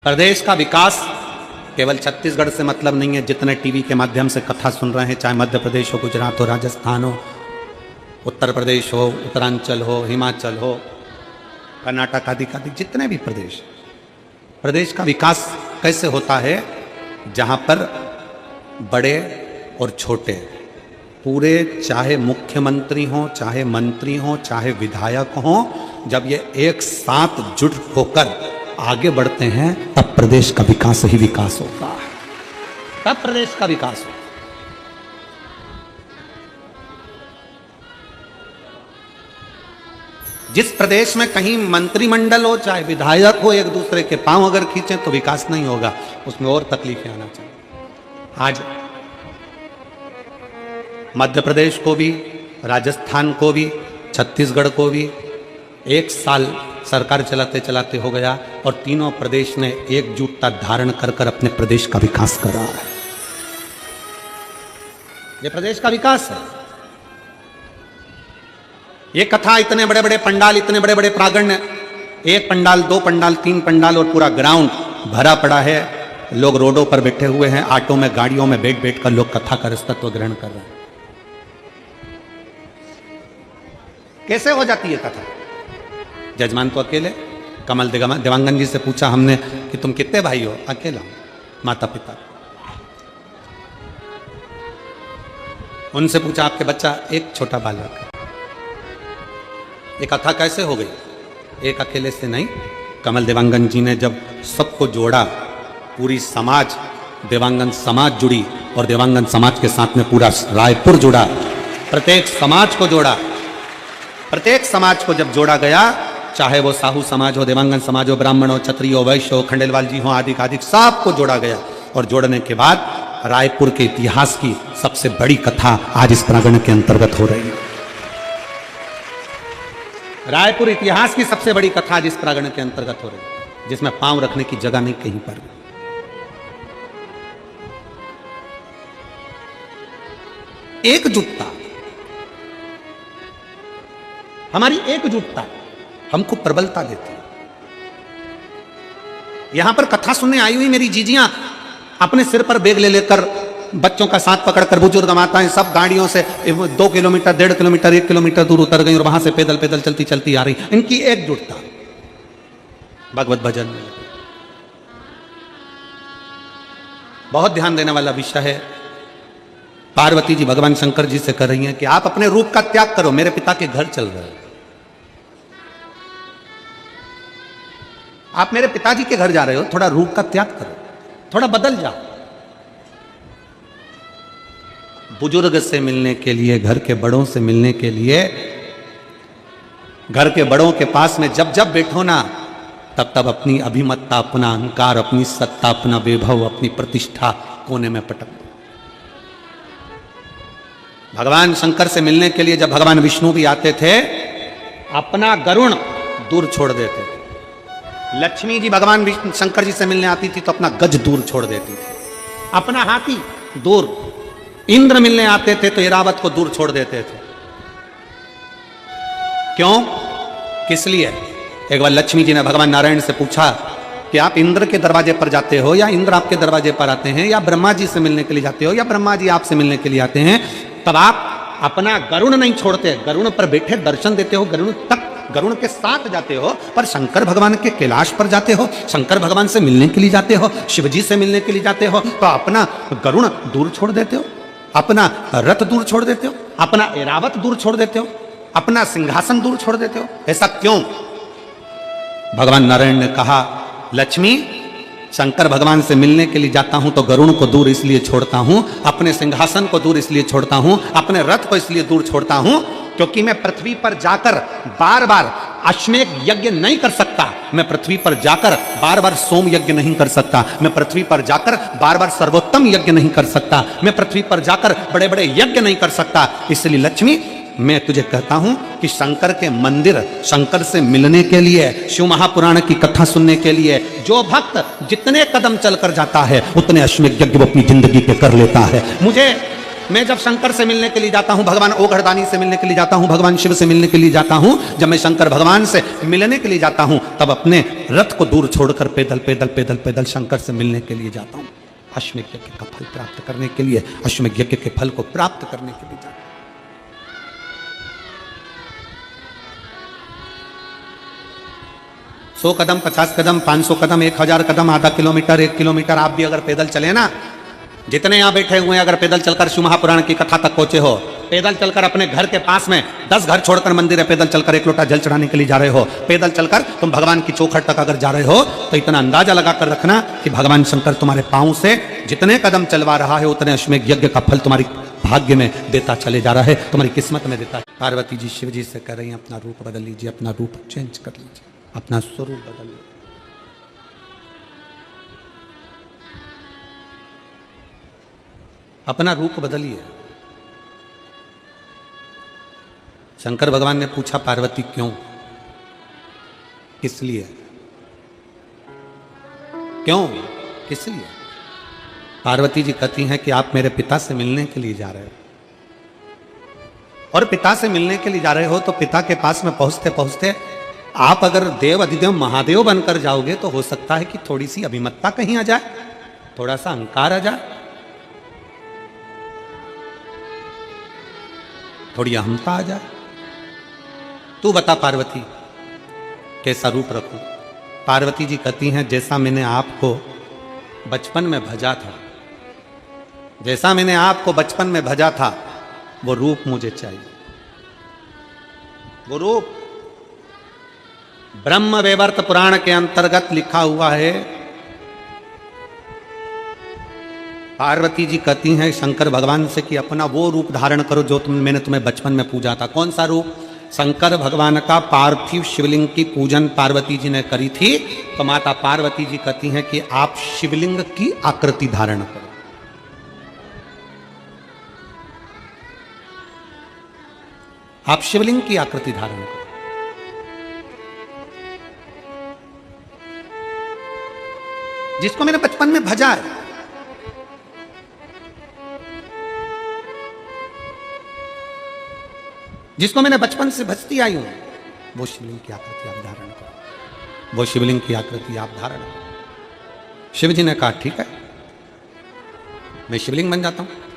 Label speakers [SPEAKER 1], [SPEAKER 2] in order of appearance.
[SPEAKER 1] प्रदेश का विकास केवल छत्तीसगढ़ से मतलब नहीं है। जितने टीवी के माध्यम से कथा सुन रहे हैं, चाहे मध्य प्रदेश हो, गुजरात हो, राजस्थान हो, उत्तर प्रदेश हो, उत्तरांचल हो, हिमाचल हो, कर्नाटक आदि जितने भी प्रदेश का विकास कैसे होता है, जहां पर बड़े और छोटे पूरे, चाहे मुख्यमंत्री हो, चाहे मंत्री हो, चाहे विधायक हो, जब ये एक साथ जुट होकर आगे बढ़ते हैं तब प्रदेश का विकास ही विकास होता है, तब प्रदेश का विकास होता है। जिस प्रदेश में कहीं मंत्रिमंडल हो, चाहे विधायक हो, एक दूसरे के पांव अगर खींचे तो विकास नहीं होगा, उसमें और तकलीफें आना चाहिए। आज मध्य प्रदेश को भी, राजस्थान को भी, छत्तीसगढ़ को भी एक साल सरकार चलाते चलाते हो गया और तीनों प्रदेश ने एकजुटता धारण कर कर अपने प्रदेश का विकास करा है। ये प्रदेश का विकास है। ये कथा, इतने बड़े बड़े पंडाल, इतने बड़े बड़े प्रांगण, एक पंडाल, दो पंडाल, तीन पंडाल और पूरा ग्राउंड भरा पड़ा है। लोग रोडों पर बैठे हुए हैं, ऑटो में, गाड़ियों में बैठ बैठ कर लोग कथा का रसतत्व ग्रहण कर रहे हैं। कैसे हो जाती है कथा? जजमान तो अकेले। कमल देवांगन जी से पूछा हमने कि तुम कितने भाई हो? अकेला, माता पिता। उनसे पूछा आपके बच्चा? एक छोटा बालक। ये कथा कैसे हो गई? एक अकेले से नहीं, कमल देवांगन जी ने जब सबको जोड़ा, पूरी समाज, देवांगन समाज जुड़ी और देवांगन समाज के साथ में पूरा रायपुर जुड़ा, प्रत्येक समाज को जोड़ा। प्रत्येक समाज को जब जोड़ा गया, चाहे वो साहू समाज हो, देवांगन समाज हो, ब्राह्मण हो, क्षत्रिय हो, वैश्य हो, खंडेलवाल जी हो, आदि आदि सबको जोड़ा गया। और जोड़ने के बाद रायपुर के इतिहास की सबसे बड़ी कथा आज इस प्रांगण के अंतर्गत हो रही है। रायपुर इतिहास की सबसे बड़ी कथा आज इस प्रांगण के अंतर्गत हो रही है, जिसमें पांव रखने की जगह नहीं कहीं पर। एकजुटता, हमारी एकजुटता हमको प्रबलता देती है। यहां पर कथा सुनने आई हुई मेरी जीजियां अपने सिर पर बैग ले लेकर, बच्चों का साथ पकड़कर, बुजुर्ग माताएं सब गाड़ियों से 2 किलोमीटर, 1.5 किलोमीटर, 1 किलोमीटर दूर उतर गई और वहां से पैदल पैदल चलती चलती आ रही। इनकी एकजुटता भगवत भजन में। बहुत ध्यान देने वाला विषय है। पार्वती जी भगवान शंकर जी से कर रही हैं कि आप अपने रूप का त्याग करो, मेरे पिता के घर चल रहे हैं। आप मेरे पिताजी के घर जा रहे हो, थोड़ा रूप का त्याग करो, थोड़ा बदल जाओ। बुजुर्ग से मिलने के लिए, घर के बड़ों से मिलने के लिए, घर के बड़ों के पास में जब जब बैठो ना, तब तब अपनी अभिमत्ता, अपना अहंकार, अपनी सत्ता, अपना वैभव, अपनी प्रतिष्ठा कोने में पटक दो। भगवान शंकर से मिलने के लिए जब भगवान विष्णु भी आते थे, अपना गरुण दूर छोड़ देते थे। लक्ष्मी जी भगवान शंकर जी से मिलने आती थी तो अपना गज दूर छोड़ देती थी, अपना हाथी दूर। इंद्र मिलने आते थे तो ऐरावत को दूर छोड़ देते थे। क्यों? किस लिए? एक बार लक्ष्मी जी ने भगवान नारायण से पूछा कि आप इंद्र के दरवाजे पर जाते हो या इंद्र आपके दरवाजे पर आते हैं, या ब्रह्मा जी से मिलने के लिए जाते हो या ब्रह्मा जी आपसे मिलने के लिए आते हैं? तब आप अपना गरुण नहीं छोड़ते, गरुण पर बैठे दर्शन देते हो, गरुण तक, गरुण के साथ जाते हो, पर शंकर भगवान के कैलाश पर जाते हो, शंकर भगवान से मिलने के लिए जाते हो, शिवजी से मिलने के लिए जाते हो, तो अपना गरुण दूर छोड़ देते हो, अपना रथ दूर छोड़ देते हो, अपना ऐरावत दूर छोड़ देते हो, अपना सिंहासन दूर छोड़ देते हो। ऐसा क्यों? भगवान नारायण ने कहा, लक्ष्मी, शंकर भगवान से मिलने के लिए जाता हूं तो गरुण को दूर इसलिए छोड़ता हूं, अपने सिंहासन को दूर इसलिए छोड़ता हूं, अपने रथ को इसलिए दूर छोड़ता हूं, क्योंकि मैं पृथ्वी पर जाकर बार बार अश्वमेध यज्ञ नहीं कर सकता, मैं पृथ्वी पर जाकर बार बार सोम यज्ञ नहीं कर सकता, मैं पृथ्वी पर जाकर बार बार सर्वोत्तम यज्ञ नहीं कर सकता, मैं पृथ्वी पर जाकर बड़े बड़े यज्ञ नहीं कर सकता। इसलिए लक्ष्मी, मैं तुझे कहता हूं कि शंकर के मंदिर, शंकर से मिलने के लिए, शिव महापुराण की कथा सुनने के लिए जो भक्त जितने कदम चलकर जाता है, उतने अश्वमेध यज्ञ वो अपनी जिंदगी पे कर लेता है। मैं जब शंकर से मिलने के लिए जाता हूं, भगवान ओघड़दानी से मिलने के लिए जाता हूं, भगवान शिव से मिलने के लिए जाता हूं, जब मैं शंकर भगवान से मिलने के लिए जाता हूं, तब अपने रथ को दूर छोड़कर पैदल पैदल पैदल पैदल शंकर से मिलने के लिए जाता हूं, अश्वमेध यज्ञ का फल प्राप्त करने के लिए, अश्वमेध यज्ञ के फल को प्राप्त करने के लिए जाता हूं। 100 कदम, 50 कदम, 500 कदम, 1000 कदम, आधा किलोमीटर, 1 किलोमीटर आप भी अगर पैदल चले ना, जितने यहां बैठे हुए हैं, अगर पैदल चलकर शिव महापुराण की कथा तक पहुंचे हो, पैदल चलकर अपने घर के पास में 10 घर छोड़कर मंदिर है, पैदल चलकर 1 लोटा जल चढ़ाने के लिए जा रहे हो, पैदल चलकर तुम भगवान की चौखट तक अगर जा रहे हो, तो इतना अंदाजा लगाकर रखना कि भगवान शंकर तुम्हारे पांव से जितने कदम चलवा रहा है, उतने अश्वमेध यज्ञ का फल तुम्हारी भाग्य में देता चले जा रहा है, तुम्हारी किस्मत में देता। पार्वती जी शिव जी से कह रही हैं, अपना रूप बदल लीजिए, अपना रूप चेंज कर लीजिए, अपना स्वरूप बदल लीजिए। अपना रूप बदलिए। शंकर भगवान ने पूछा, पार्वती क्यों, किस लिए, क्यों, किस लिए? पार्वती जी कहती हैं कि आप मेरे पिता से मिलने के लिए जा रहे हो, और पिता से मिलने के लिए जा रहे हो तो पिता के पास में पहुंचते पहुंचते आप अगर देव अधिदेव महादेव बनकर जाओगे, तो हो सकता है कि थोड़ी सी अभिमतता कहीं आ जाए, थोड़ा सा अहंकार आ जाए, थोड़ी अहमता आ जाए। तू बता पार्वती, कैसा रूप रखूं? पार्वती जी कहती हैं, जैसा मैंने आपको बचपन में भजा था, जैसा मैंने आपको बचपन में भजा था, वो रूप मुझे चाहिए। वो रूप ब्रह्म वैवर्त पुराण के अंतर्गत लिखा हुआ है। पार्वती जी कहती हैं शंकर भगवान से कि अपना वो रूप धारण करो जो मैंने तुम्हें बचपन में पूजा था। कौन सा रूप? शंकर भगवान का पार्थिव शिवलिंग की पूजन पार्वती जी ने करी थी, तो माता पार्वती जी कहती हैं कि आप शिवलिंग की आकृति धारण करो। आप शिवलिंग की आकृति धारण करो। जिसको मैंने बचपन में भजा है, जिसको मैंने बचपन से भजती आई हूं, वो शिवलिंग की आकृति आप धारण करो, वो शिवलिंग की आकृति आप धारण करो। शिव जी ने कहा ठीक है, मैं शिवलिंग बन जाता हूं।